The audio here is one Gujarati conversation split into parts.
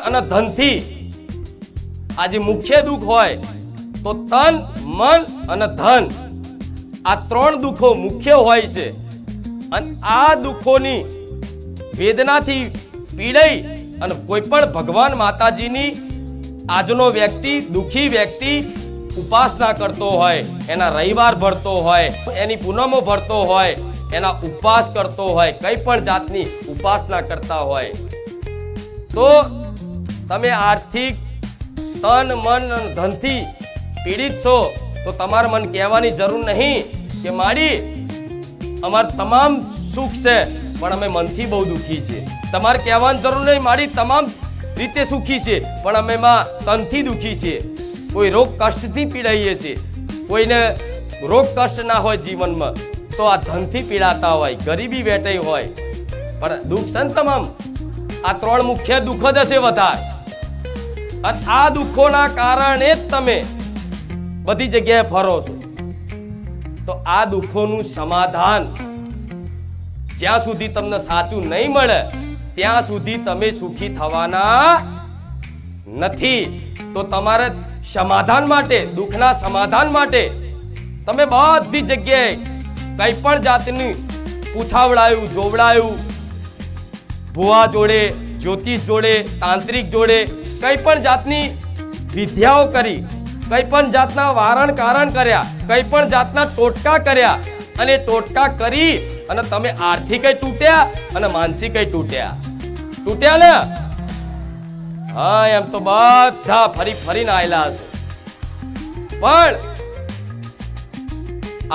અને ધનથી આ જે મુખ્ય દુઃખ હોય તો તન, મન અને ધન આ ત્રણ દુઃખો મુખ્ય હોય છે. અને આ દુઃખોની વેદનાથી પીડાઈ અને કોઈ પણ ભગવાન માતાજીની આજનો વ્યક્તિ, દુઃખી વ્યક્તિ ઉપાસના કરતો હોય, એના રવિવાર ભરતો હોય, એની પૂનમો ભરતો હોય, એના ઉપવાસ કરતો હોય, કઈ પણ જાતની ઉપાસના કરતા હોય, તો તમે આર્થિક તન, મન અને ધનથી પીડિત છો તો તમારે મને કહેવાની જરૂર નહીં કે માડી અમાર તમામ સુખ છે પણ અમે મનથી બહુ દુઃખી છીએ. તમારે કહેવાની જરૂર નહીં માડી તમામ રીતે સુખી છે પણ અમે માં તનથી દુઃખી છીએ. કોઈ રોગ કષ્ટથી પીડાઈએ છીએ, કોઈને રોગ કષ્ટ ના હોય જીવનમાં તો આ ધનથી પીડાતા હોય, ગરીબી વેઠાઈ હોય, પણ દુઃખ છે ને તમામ આ ત્રણ મુખ્ય દુઃખ જ હશે વધારે. અને આ દુઃખોના કારણે જ તમે બધી જગ્યાએ ફરો છો. તો આ દુઃખોનું સમાધાન જ્યાં સુધી તમને સાચું નહીં મળે ત્યાં સુધી તમે સુખી થવાના નથી. તો તમારે સમાધાન માટે, દુઃખના સમાધાન માટે તમે બધી જગ્યાએ કઈ પણ જાતની પૂછાવડાયું, જોવડાયું, ભુવા જોડે, જ્યોતિષ જોડે, તાંત્રિક જોડે કઈ પણ જાતની વિદ્યાઓ કરી, કઈ પણ જાતના વારણ કારણ કર્યા, કઈ પણ જાતના ટોટકા કર્યા, અને ટોટકા કરી અને તમે આર્થિક તૂટ્યા અને માનસિક તૂટ્યા ને. હા, એમ તો બધા ફરી ફરીને આયેલા છે. પણ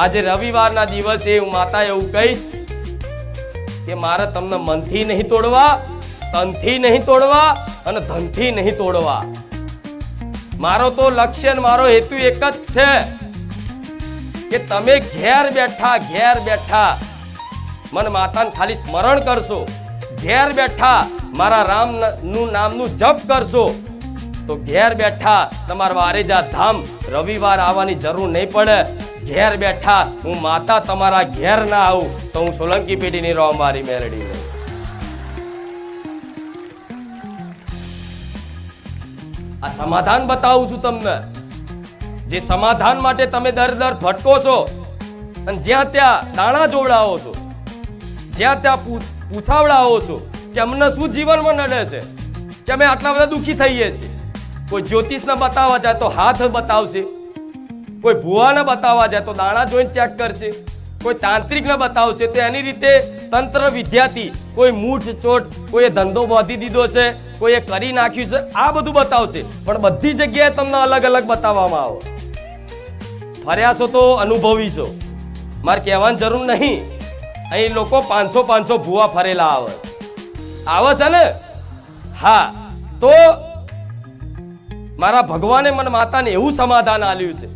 આજે રવિવારના દિવસે હું માતા એવું કહીશ કે મારે તમને મનથી નહીં તોડવા, તનથી નહીં તોડવા અને ધનથી નહીં તોડવા. મારો તો લક્ષ્ય ને મારો હેતુ એક જ છે કે તમે ઘેર બેઠા મન માતાને ખાલી સ્મરણ કરશો, ઘેર બેઠા મારા રામ નું નામનું જપ કરશો તો ઘેર બેઠા તમારા વારેજા ધામ રવિવાર આવવાની જરૂર નહીં પડે. ઘેર બેઠા હું માતા તમારા ઘેર ના આવું તો હું સોલંકી પેઢીની રોમવારી મેલડી લઉં. આ સમાધાન બતાવું છું તમને, જે સમાધાન માટે તમે દર ભટકો છો અને જ્યાં ત્યાં દાણા જોવડાવો છો, જ્યાં ત્યાં પૂછાવડાવો છો કે અમને શું જીવનમાં નડે છે, કે અમે આટલા બધા દુઃખી થઈએ છીએ. કોઈ જ્યોતિષને બતાવવા જાય તો હાથ બતાવશે, કોઈ ભુવાને બતાવવા જાય તો દાણા જોઈને ચેક કરશે, કોઈ તાંત્રિકને બતાવશે તો એની રીતે તંત્ર વિદ્યાથી કોઈ મૂઠ ચોટ, કોઈ ધંધો બાંધી દીધો છે, કોઈએ કરી નાખ્યું છે, આ બધું બતાવશે. પણ બધી જગ્યાએ તમને અલગ અલગ બતાવવામાં આવે. ફર્યા છો તો અનુભવી છો, મારે કહેવાની જરૂર નહીં. અહીં લોકો 500 ભુવા ફરેલા આવે છે ને. હા, તો મારા ભગવાને મને માતાને એવું સમાધાન આપ્યું છે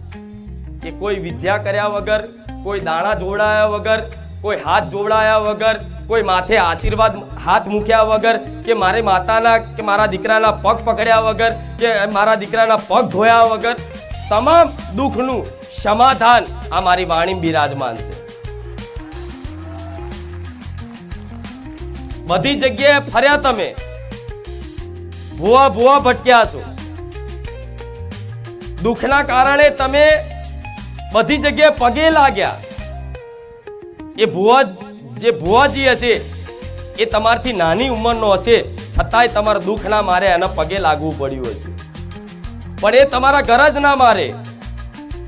કે કોઈ વિદ્યા કર્યા વગર, કોઈ દાણા જોડાયા વગર, કોઈ હાથ જોડાયા વગર, કોઈ માથે આશીર્વાદ હાથ મૂક્યા વગર, કે મારે માતાના કે મારા દીકરાના પગ પકડ્યા વગર, કે મારા દીકરાના પગ ધોયા વગર તમામ દુઃખનું સમાધાન આ મારી વાણી બિરાજમાન છે. બધી જગ્યાએ ફર્યા તમે, ભુવા ભટક્યા છો, દુઃખના કારણે તમે બધી જગ્યાએ પગે લાગ્યા. એ ભુવાજી હશે એ તમારથી નાની ઉંમરનો હશે છતાંય તમારા દુઃખના મારે એના પગે લાગવું પડ્યું હશે. પણ એ તમારા ઘર જ ના મારે,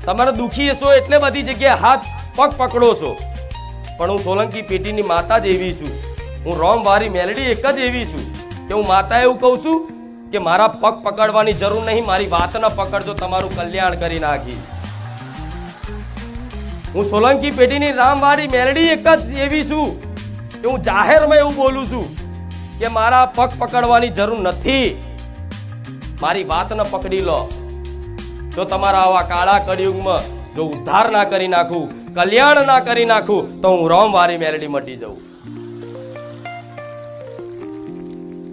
તમારે દુઃખી હશો એટલે બધી જગ્યાએ હાથ પગ પકડો છો. પણ હું સોલંકી પેઢીની માતા જ એવી છું, હું રોમવારી મેલડી એક જ એવી છું કે હું માતા એવું કહું છું કે મારા પગ પકડવાની જરૂર નહીં, મારી વાત ન પકડજો, તમારું કલ્યાણ કરી નાખી. હું સોલંકી પેઢીની રામવારી મેલડી એક જ એવી છું કે હું જાહેરમાં એવું બોલું છું કે મારા પગ પકડવાની જરૂર નથી, મારી વાત ન પકડી લો. જો તમારા આવા કાળા કળિયુગમાં જો ઉદ્ધાર ના કરી નાખું, કલ્યાણ ના કરી નાખું તો હું રોમવારી મેલડી મટી જાઉં.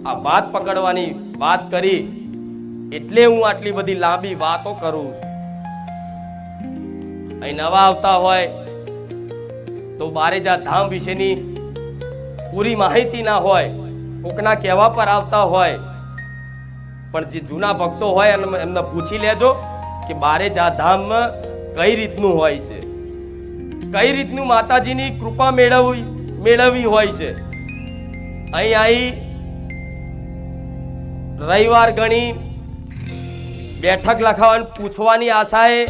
આ વાત પકડવાની વાત કરી એટલે હું આટલી બધી લાંબી વાતો કરું. અહીં નવા આવતા હોય તો બારેજા ધામ વિશેની પૂરી માહિતી ના હોય, કોકના કહેવા પર આવતા હોય પણ જે જૂના ભક્તો હોય એમને પૂછી લેજો કે બારેજા ધામમાં કઈ રીતનું હોય છે, કઈ રીતનું માતાજીની કૃપા મેળવવી હોય છે. અહીં આવી રવિવાર ગણી બેઠક લખાવવાની પૂછવાની આશાએ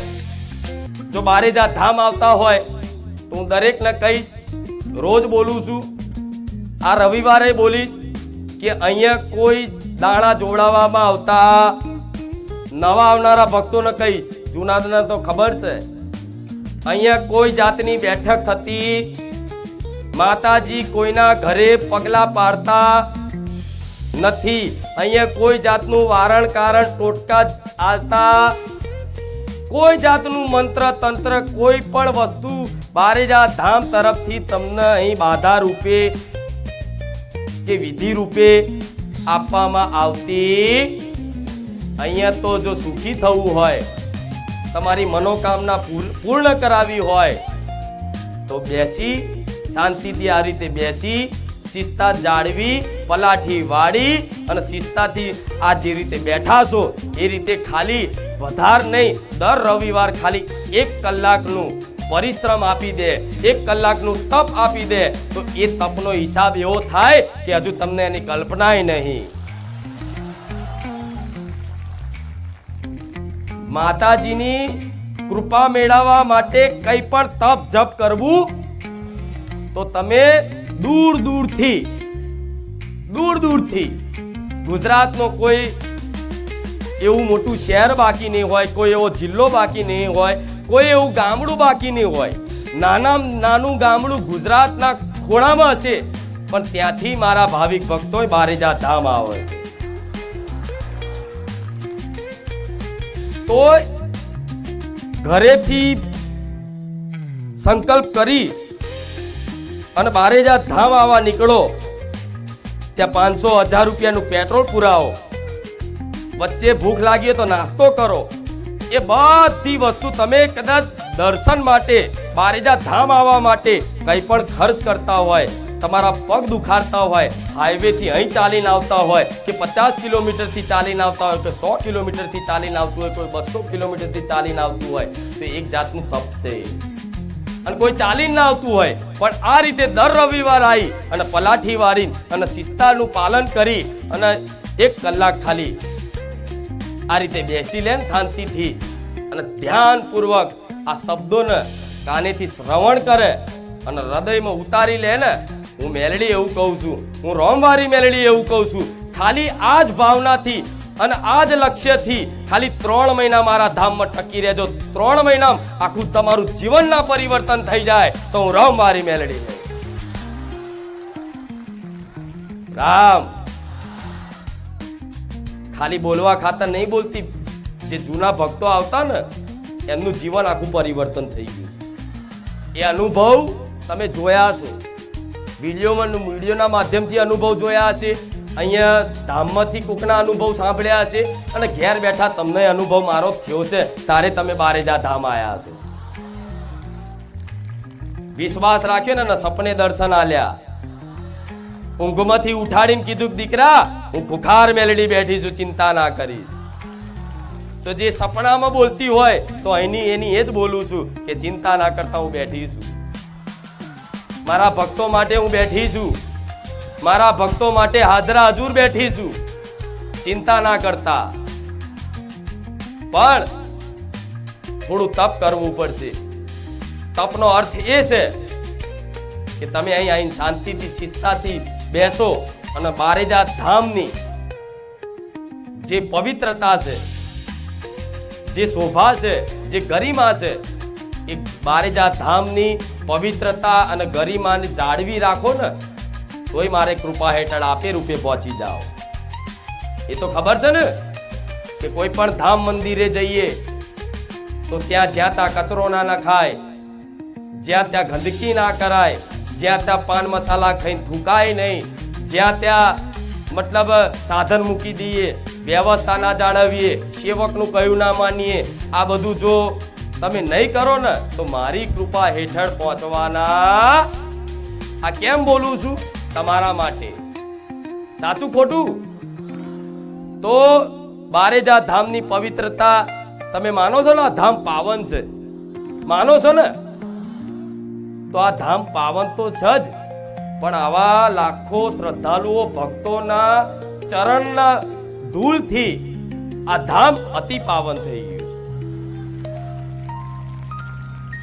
જો બારેજા ધામ આવતા હોય તો હું દરેકને કહીશ, રોજ બોલું છું, આ રવિવારે બોલીશ કે અહીંયા કોઈ દાણા જોડાવામાં આવતા, નવા આવનારા ભક્તોને કહીશ, જૂનાને તો ખબર છે, અહીંયા કોઈ જાતની બેઠક થતી, માતાજી કોઈના ઘરે પગલા પાડતા નથી, અહીંયા કોઈ જાતનું વારણ કારણ ટોટકા આલતા, કોઈ જાતનું મંત્ર તંત્ર કોઈ પણ વસ્તુ બારેજા ધામ તરફથી તમને અહીં બાધા રૂપે કે વિધિ રૂપે આપવામાં આવતી. અહીંયા તો જો સુખી થવું હોય, તમારી મનોકામના પૂર્ણ કરાવી હોય તો બેસી શાંતિથી આ રીતે બેસી શિસ્તા જાળવી પલાઠી વાળી અને શિસ્તાથી આ જે રીતે બેઠા છો એ રીતે ખાલી વધાર નહીં, દર રવિવાર ખાલી 1 કલાકનું પરિશ્રમ આપી દે, 1 કલાકનું તપ આપી દે તો એ તપનો હિસાબ એવો થાય કે હજુ તમને એની કલ્પનાય નહીં. માતાજીની કૃપા મેળવવા માટે કંઈ પણ તપ જપ કરવું તો તમે દૂર દૂરથી ગુજરાતનો કોઈ એવું મોટું શહેર બાકી નહીં હોય, કોઈ એવો જિલ્લો બાકી નહીં હોય, કોઈ એવું ગામડું બાકી નહીં હોય. નાનું ગામડું ગુજરાતના ખોળામાં હશે પણ ત્યાંથી મારા ભાવિક ભક્તો બારેજા ધામ આવે છે. તો ઘરેથી સંકલ્પ કરી અને બારેજા ધામ આવવા નીકળો, ત્યાં 500-1000 રૂપિયાનું પેટ્રોલ પુરાવો, વચ્ચે ભૂખ લાગી તો નાસ્તો કરો. એ બધી વસ્તુ તમે કદાચ દર્શન માટે બારેજા ધામ આવવા માટે કંઈ પણ ખર્ચ કરતા હોય, તમારા પગ દુખાડતા હોય, હાઈવેથી અહીં ચાલીને આવતા હોય કે 50 કિલોમીટરથી ચાલીને આવતા હોય કે 100 કિલોમીટરથી ચાલીને આવતું હોય, કોઈ 200 કિલોમીટરથી ચાલીને આવતું હોય તો એક જાતનું તપ છે. અને કોઈ ચાલીને ના આવતું હોય પણ આ રીતે દર રવિવાર આવી અને પલાઠી વાળી અને શિસ્તાનું પાલન કરી અને 1 કલાક ખાલી આ રીતે બેસી લે શાંતિથી અને ધ્યાનપૂર્વક આ શબ્દોને કાનેથી શ્રવણ કરે અને હૃદયમાં ઉતારી લે ને, હું મેલડી એવું કહું છું, હું રોમવારી મેલડી એવું કહું છું, ખાલી આ જ ભાવનાથી અને આ જ લક્ષ્યથી ખાલી 3 મહિના મારા ધામમાં ટકી રહેજો. 3 મહિનામાં આખું તમારું જીવનના પરિવર્તન થઈ જાય તો હું રોમવારી મેલડી રામ. ખાલી બોલવા ખાતર નહીં બોલતી, જે જૂના ભક્તો આવતા ને એમનું જીવન આખું પરિવર્તન થઈ ગયું. એ અનુભવ તમે જોયા છો, વિડીયોના માધ્યમથી અનુભવ જોયા હશે, અહીંયા ધામમાંથી કોકના અનુભવ સાંભળ્યા હશે અને ઘેર બેઠા તમને અનુભવ મારો થયો છે તારે તમે બારેજા ધામ આવ્યા છો. વિશ્વાસ રાખ્યો ને સપને દર્શન આલ્યા, ઊંઘમાંથી ઉઠાડીને કીધું દીકરા હું ખુખાર મેલડી બેઠી છું, ચિંતા ના કરીશ. તો જે સપનામાં બોલતી હોય તો એની એ જ બોલું છું કે ચિંતા ના કરતા હું બેઠી છું, મારા ભક્તો માટે હું બેઠી છું, મારા ભક્તો માટે હાજરા હજુર બેઠી છું, ચિંતા ના કરતા. પણ થોડું તપ કરવું પડશે. તપનો અર્થ એ છે કે તમે અહીં આવીને શાંતિથી શિસ્તાથી બેસો અને બારેજા ધામની જે પવિત્રતા છે, જે શોભા છે, જે ગરિમા છે, એ બારેજા ધામની પવિત્રતા અને ગરિમાને જાળવી રાખો ને તોય મારે કૃપા હેઠળ આપે રૂપે પહોંચી જાઓ. એ તો ખબર છે ને કે કોઈ પણ ધામ મંદિરે જઈએ તો જ્યાં ત્યાં કચરો ના નખાય, જ્યાં ત્યાં ગંદકી ના કરાય, જ્યાં ત્યાં પાન મસાલા ખાઈને થૂકાય નહીં, જ્યાં ત્યાં મતલબ સાધન મૂકી દઈએ, વ્યવસ્થા ના જાળવીએ, સેવકનું કહ્યું ના માનીએ, આ બધું જો તમે નહીં કરો ને તો મારી કૃપા હેઠળ પહોંચવાના. આ કેમ બોલું છું? તમારા માટે. સાચું ખોટું? તો બારેજા ધામની પવિત્રતા તમે માનો છો ને? આ ધામ પાવન છે, માનો છો ને? તો આ ધામ પાવન તો છે જ, પણ આવા લાખો શ્રદ્ધાળુઓ ભક્તોના ચરણના ધૂળથી આ ધામ અતિ પાવન થઈ ગયું છે.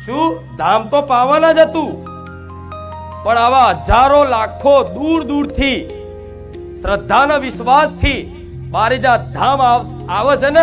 શું ધામ તો પાવન જ હતું, પણ આવા હજારો લાખો દૂર દૂરથી શ્રદ્ધાના વિશ્વાસથી બારેજા ધામ આવે છે ને,